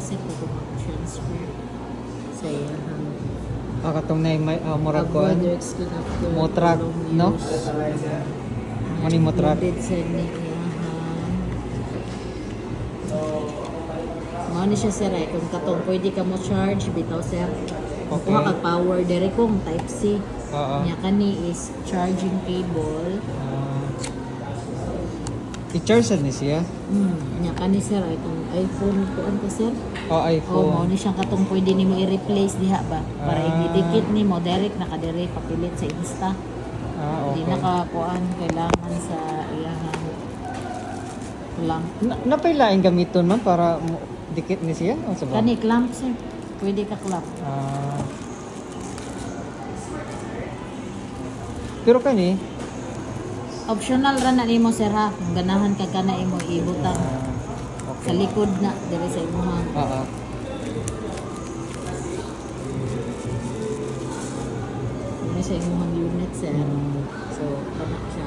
sir ko mag-transfer sa iyang Katong na may murag kuan. Motrak, no? Mani motrak. Sa ni mao ni siya sir ay kung katong pwede ka mo charge bitaw sir. Okay. Kuha kag power dire kung type C. Oo. Nya kani is charging cable. I-charge sad ni siya? Nya kani sir ay kung iPhone kuan ka sir. Mao iPhone. ni siyang katong pwede nimo i-replace diha ba para idikit nimo direct nakadire papilit sa Insta. Okay. Di naka kuan kailangan sa iyang clamp. Napailaing gamiton man para dikit ni siya? O sa ba? Kani clamp sir. Pwede ka clamp. Pero kani, Optional ra na nimo sir ha. Kung ganahan ka kana imo ibutang sa okay. likod na dire sa imong Oo. dire sa imong unit sir. So kana siya.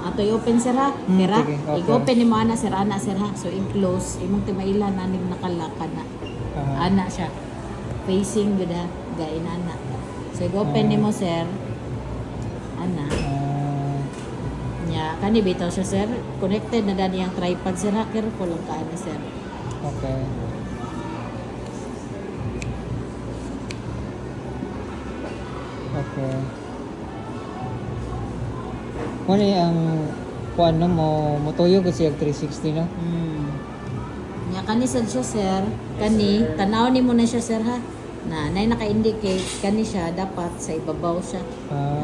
Ato i-open sir ha. Mira. Sige, okay. I-open nimo ana sir ha. So i-close imong timailan na ning nakalaka na. Ana siya. Facing gud ha. Gain ana. So i-open nimo sir. Ana. Nya kani bitaw siya sir. Connected na dani ang tripod sir ha. Careful lang ka ani sir. Okay. Okay. Kung ang kuan no mo tuyo kasi ang 360 no? Nya kani sad siya sir. Kani tanaw nimo na siya sir ha. Na nay naka-indicate kani siya dapat sa ibabaw siya.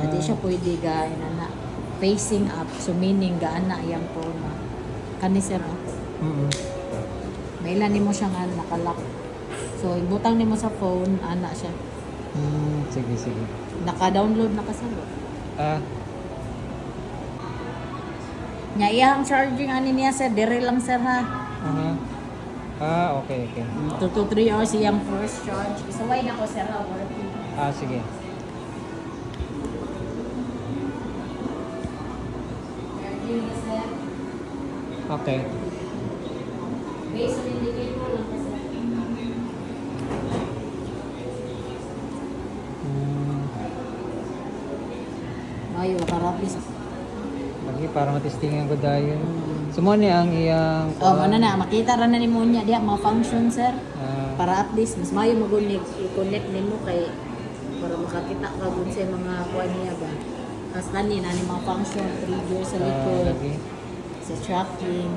Di siya pwede ga na facing up so meaning gaana yang phone kani sir mailan nimo siya nga nakalock so ibutang nimo sa phone ana siya Sige. naka-download na kasalo nya iyang charging ani niya sir dire lang sir ha Okay. 2 to 3 hours iyang first charge isaway na ko sir ha Sige. Okay. based on indicator lang kasi ayo karapis Lagi para matestingan ko dayon. Sumo ni ang iyang ano na makita ra na nimo niya diha mga function sir para at least mas mayo magunig i-connect nimo kay para makakita ka gud sa mga kuan niya ba as tani na ni mga function trigger sa likod lagi. sa tracking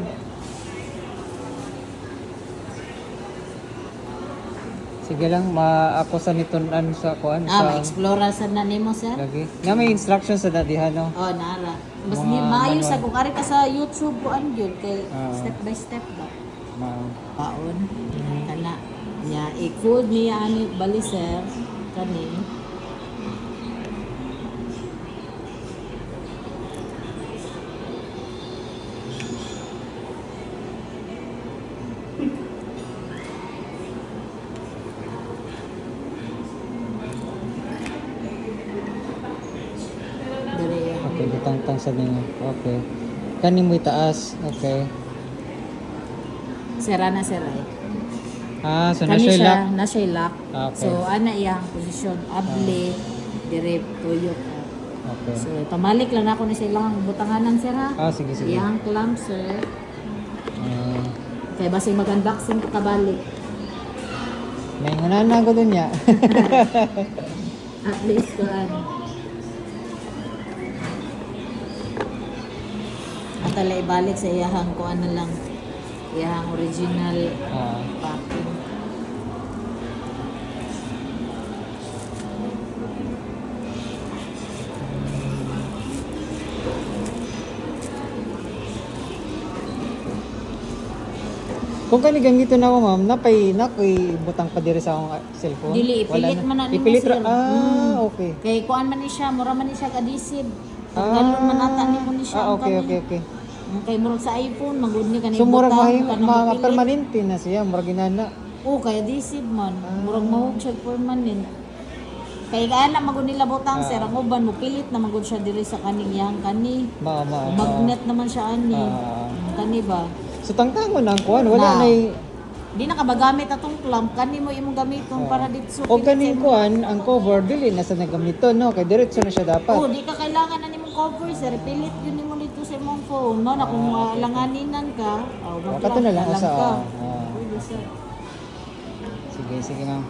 Sige lang, ako sa nitunan sa kuan ma-explore sa na nimo sir lagi. Nga may instructions sa dadihan no. nara mas Mga maayo sa manual. kung ari ka sa YouTube kuan gyud kay step by step ba paon kana nya i-code niya ani bali sir kani Okay, bitang-tang sa ninyo. Okay. Kani mo itaas. Okay. sira na sir ay So na kani siya lock. na siya lock. Okay. So ana iyang posisyon able dire tuyo. Okay. So pamalik lang ako ni sa ilang butanganan sir ha. Sige. Iyang clamp sir. Ah, Kay basig mag-unboxing ka kabalik. may nganana ko dun niya. At least kuan. At tala ibalik sa iyahang kuan na lang. Iyahang original packing. Kung kani gamiton ako ma'am, napay butang pa diri sa akong cellphone. Dili, ipilit na. man na nimo, Ipilit sir. Okay. Kay kuan man ni siya, mura man ni siya kadisib. Kung galon man ata nimo ni siya. ang Okay. kani. Kay murag sa iPhone, magud ni kanay So murag kanang mga mapilit. permanente na siya, murag ginana. Kaya disib man. Murag mahog siya permanent. Kay gaana magud nila butang sir, ang uban mo pilit na magud siya diri sa kaning yang kani. Magnet naman siya ani. Kani ba? So tangtangon ang kuan, wala Na. na di na ka magamit atong clamp, kani mo imong gamiton para dito. O kaning kuan, ang cover dili na sa nagamito no, kay diretso na siya dapat. Oh, di ka kailangan na nimong cover, sir. Pilit yun nimo dito sa imong phone, no? Na kung langaninan ka, Kato na lang ka. sa Pwede, sir. sige, sige ma'am.